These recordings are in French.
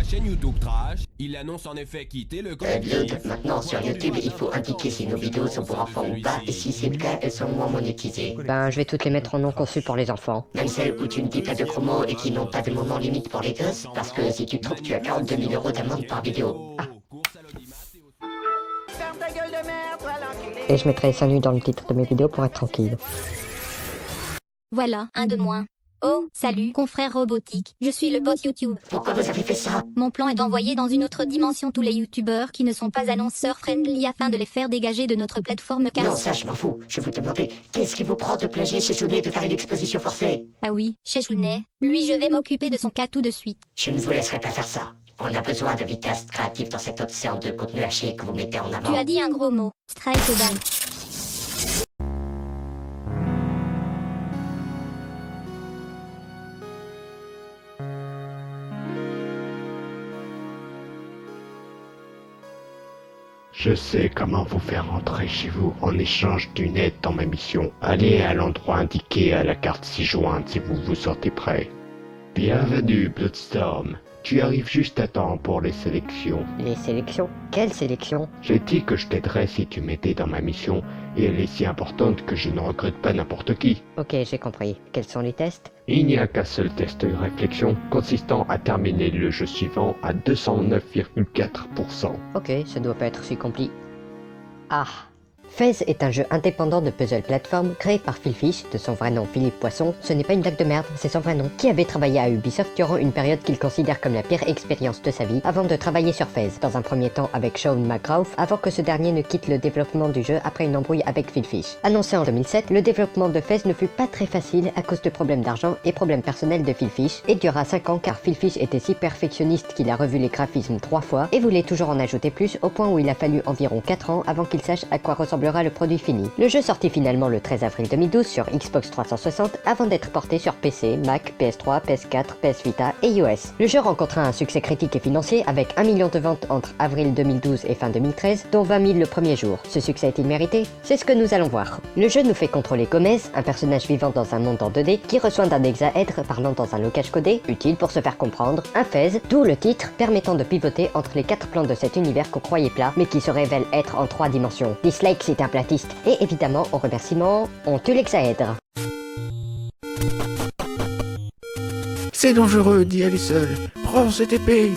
chaîne YouTube Trash, il annonce en effet quitter le collectif. Maintenant sur YouTube, il faut indiquer si nos vidéos sont pour enfants ou pas, et si c'est le cas, elles sont moins monétisées. Ben, je vais toutes les mettre en non conçu pour les enfants. Même celles où tu ne dis pas de promo et qui n'ont pas de moment limite pour les gosses, parce que si tu trouves, tu as 42 000 € d'amende par vidéo. Ah. Et je mettrai ça nu dans le titre de mes vidéos pour être tranquille. Voilà, un de moins. Oh, salut, confrère robotique, je suis le boss YouTube. Pourquoi vous avez fait ça? Mon plan est d'envoyer dans une autre dimension tous les youtubeurs qui ne sont pas annonceurs friendly afin de les faire dégager de notre plateforme car... Non, ça je m'en fous. Je vous demandais, qu'est-ce qui vous prend de plagier chez Chounet de faire une exposition forcée? Ah oui, chez Chounet, lui je vais m'occuper de son cas tout de suite. Je ne vous laisserai pas faire ça. On a besoin de vitesse créative dans cette océan de contenu haché que vous mettez en avant. Tu as dit un gros mot, strike au ban. Je sais comment vous faire entrer chez vous en échange d'une aide dans ma mission. Allez à l'endroit indiqué à la carte ci-jointe si vous vous sentez prêt. Bienvenue, Bloodstorm. Tu arrives juste à temps pour les sélections. Les sélections? Quelles sélections? J'ai dit que je t'aiderais si tu m'aidais dans ma mission, et elle est si importante que je ne regrette pas n'importe qui. Ok, j'ai compris. Quels sont les tests? Il n'y a qu'un seul test de réflexion, consistant à terminer le jeu suivant à 209,4%. Ok, ça doit pas être si compliqué. Ah. Fez est un jeu indépendant de puzzle plateforme créé par Phil Fish, de son vrai nom Philippe Poisson. Ce n'est pas une blague de merde, c'est son vrai nom, qui avait travaillé à Ubisoft durant une période qu'il considère comme la pire expérience de sa vie, avant de travailler sur Fez, dans un premier temps avec Sean McGrath, avant que ce dernier ne quitte le développement du jeu après une embrouille avec Phil Fish. Annoncé en 2007, le développement de Fez ne fut pas très facile à cause de problèmes d'argent et problèmes personnels de Phil Fish, et dura 5 ans car Phil Fish était si perfectionniste qu'il a revu les graphismes 3 fois, et voulait toujours en ajouter plus, au point où il a fallu environ 4 ans avant qu'il sache à quoi ressemblera le produit fini. Le jeu sortit finalement le 13 avril 2012 sur Xbox 360 avant d'être porté sur PC, Mac, PS3, PS4, PS Vita et iOS. Le jeu rencontra un succès critique et financier avec 1 million de ventes entre avril 2012 et fin 2013, dont 20 000 le premier jour. Ce succès est-il mérité? C'est ce que nous allons voir. Le jeu nous fait contrôler Gomez, un personnage vivant dans un monde en 2D qui reçoit d'un hexaèdre parlant dans un langage codé, utile pour se faire comprendre, un Fez, d'où le titre, permettant de pivoter entre les 4 plans de cet univers qu'on croyait plat, mais qui se révèle être en 3 dimensions. Dislike c'est un platiste. Et évidemment, en remerciement, on tue l'hexaèdre. C'est dangereux d'y aller seul. Prends cette épée.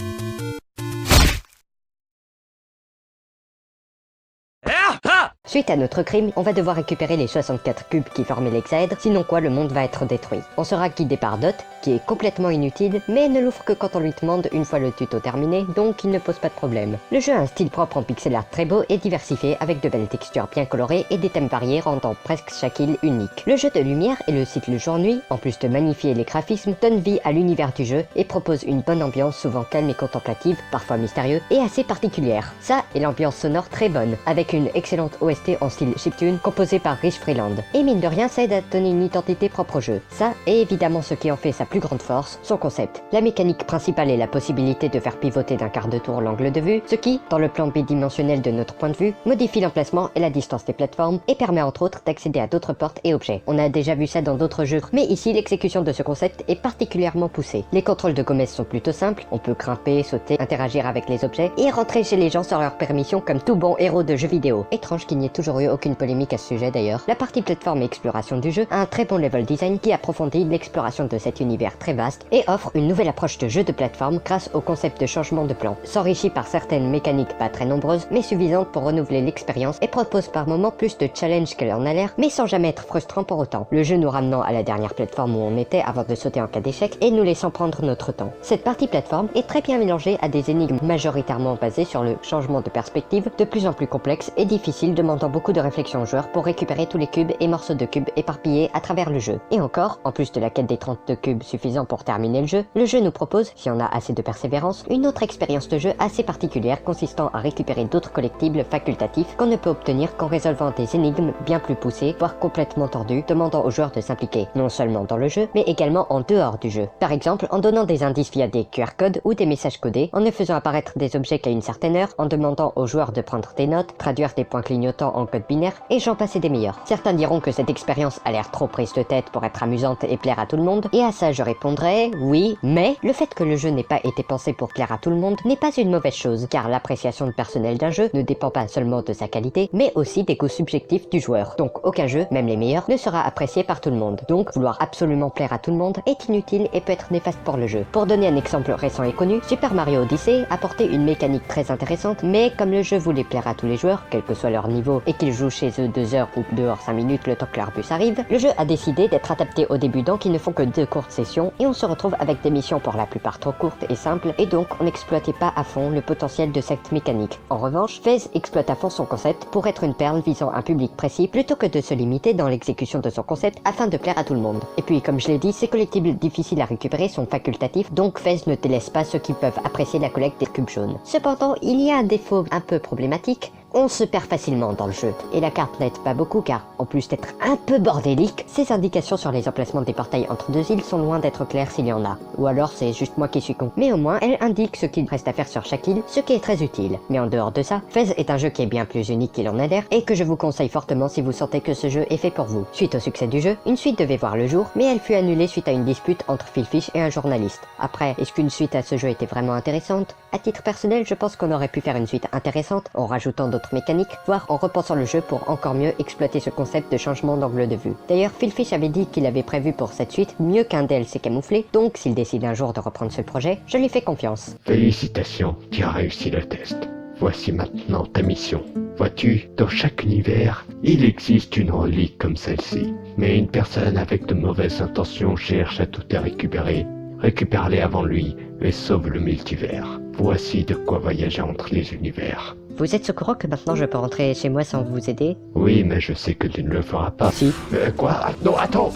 Suite à notre crime, on va devoir récupérer les 64 cubes qui formaient l'hexaèdre, sinon quoi le monde va être détruit. On sera guidé par Dot, qui est complètement inutile, mais ne l'ouvre que quand on lui demande une fois le tuto terminé, donc il ne pose pas de problème. Le jeu a un style propre en pixel art très beau et diversifié, avec de belles textures bien colorées et des thèmes variés rendant presque chaque île unique. Le jeu de lumière et le cycle jour-nuit, en plus de magnifier les graphismes, donne vie à l'univers du jeu et propose une bonne ambiance souvent calme et contemplative, parfois mystérieuse et assez particulière. Ça et l'ambiance sonore très bonne, avec une excellente OST en style chiptune composé par Rich Freeland. Et mine de rien, ça aide à donner une identité propre au jeu. Ça est évidemment ce qui en fait sa plus grande force, son concept. La mécanique principale est la possibilité de faire pivoter d'un quart de tour l'angle de vue, ce qui, dans le plan bidimensionnel de notre point de vue, modifie l'emplacement et la distance des plateformes et permet entre autres d'accéder à d'autres portes et objets. On a déjà vu ça dans d'autres jeux, mais ici l'exécution de ce concept est particulièrement poussée. Les contrôles de Gomez sont plutôt simples, on peut grimper, sauter, interagir avec les objets et rentrer chez les gens sans leur permission comme tout bon héros de jeu vidéo. Étrange qu'il n'y ait toujours eu aucune polémique à ce sujet d'ailleurs. La partie plateforme et exploration du jeu a un très bon level design qui approfondit l'exploration de cet univers très vaste et offre une nouvelle approche de jeu de plateforme grâce au concept de changement de plan, s'enrichit par certaines mécaniques pas très nombreuses mais suffisantes pour renouveler l'expérience et propose par moments plus de challenge qu'elle en a l'air mais sans jamais être frustrant pour autant. Le jeu nous ramenant à la dernière plateforme où on était avant de sauter en cas d'échec et nous laissant prendre notre temps. Cette partie plateforme est très bien mélangée à des énigmes majoritairement basées sur le changement de perspective de plus en plus complexe et difficile demandant beaucoup de réflexion aux joueurs pour récupérer tous les cubes et morceaux de cubes éparpillés à travers le jeu. Et encore, en plus de la quête des 32 cubes suffisants pour terminer le jeu nous propose, si on a assez de persévérance, une autre expérience de jeu assez particulière consistant à récupérer d'autres collectibles facultatifs qu'on ne peut obtenir qu'en résolvant des énigmes bien plus poussées, voire complètement tordues, demandant aux joueurs de s'impliquer, non seulement dans le jeu, mais également en dehors du jeu. Par exemple, en donnant des indices via des QR codes ou des messages codés, en ne faisant apparaître des objets qu'à une certaine heure, en demandant aux joueurs de prendre des notes, traduire des points clignotants temps en code binaire, et j'en passe et des meilleurs. Certains diront que cette expérience a l'air trop prise de tête pour être amusante et plaire à tout le monde, et à ça je répondrai oui, mais le fait que le jeu n'ait pas été pensé pour plaire à tout le monde n'est pas une mauvaise chose, car l'appréciation de personnel d'un jeu ne dépend pas seulement de sa qualité, mais aussi des goûts subjectifs du joueur. Donc aucun jeu, même les meilleurs, ne sera apprécié par tout le monde. Donc vouloir absolument plaire à tout le monde est inutile et peut être néfaste pour le jeu. Pour donner un exemple récent et connu, Super Mario Odyssey apportait une mécanique très intéressante, mais comme le jeu voulait plaire à tous les joueurs, quel que soit leur niveau, et qu'ils jouent chez eux 2 heures ou dehors 5 minutes le temps que leur bus arrive, le jeu a décidé d'être adapté aux débutants qui ne font que 2 courtes sessions, et on se retrouve avec des missions pour la plupart trop courtes et simples, et donc on n'exploitait pas à fond le potentiel de cette mécanique. En revanche, FaZe exploite à fond son concept pour être une perle visant un public précis, plutôt que de se limiter dans l'exécution de son concept afin de plaire à tout le monde. Et puis comme je l'ai dit, ces collectibles difficiles à récupérer sont facultatifs, donc FaZe ne délaisse pas ceux qui peuvent apprécier la collecte des cubes jaunes. Cependant, il y a un défaut un peu problématique. On se perd facilement dans le jeu, et la carte n'aide pas beaucoup car, en plus d'être un peu bordélique, ses indications sur les emplacements des portails entre 2 îles sont loin d'être claires s'il y en a. Ou alors c'est juste moi qui suis con. Mais au moins, elle indique ce qu'il reste à faire sur chaque île, ce qui est très utile. Mais en dehors de ça, FaZe est un jeu qui est bien plus unique qu'il en a l'air, et que je vous conseille fortement si vous sentez que ce jeu est fait pour vous. Suite au succès du jeu, une suite devait voir le jour, mais elle fut annulée suite à une dispute entre Phil Fish et un journaliste. Après, est-ce qu'une suite à ce jeu était vraiment intéressante? À titre personnel, je pense qu'on aurait pu faire une suite intéressante en rajoutant d'autres mécaniques, voire en repensant le jeu pour encore mieux exploiter ce concept de changement d'angle de vue. D'ailleurs, Phil Fish avait dit qu'il avait prévu pour cette suite mieux qu'un DLC camouflé, donc s'il décide un jour de reprendre ce projet, je lui fais confiance. Félicitations, tu as réussi le test. Voici maintenant ta mission. Vois-tu, dans chaque univers, il existe une relique comme celle-ci. Mais une personne avec de mauvaises intentions cherche à tout récupérer. Récupère-les avant lui et sauve le multivers. Voici de quoi voyager entre les univers. Vous êtes au courant que maintenant je peux rentrer chez moi sans vous aider? Oui, mais je sais que tu ne le feras pas. Si. Quoi? Non, attends!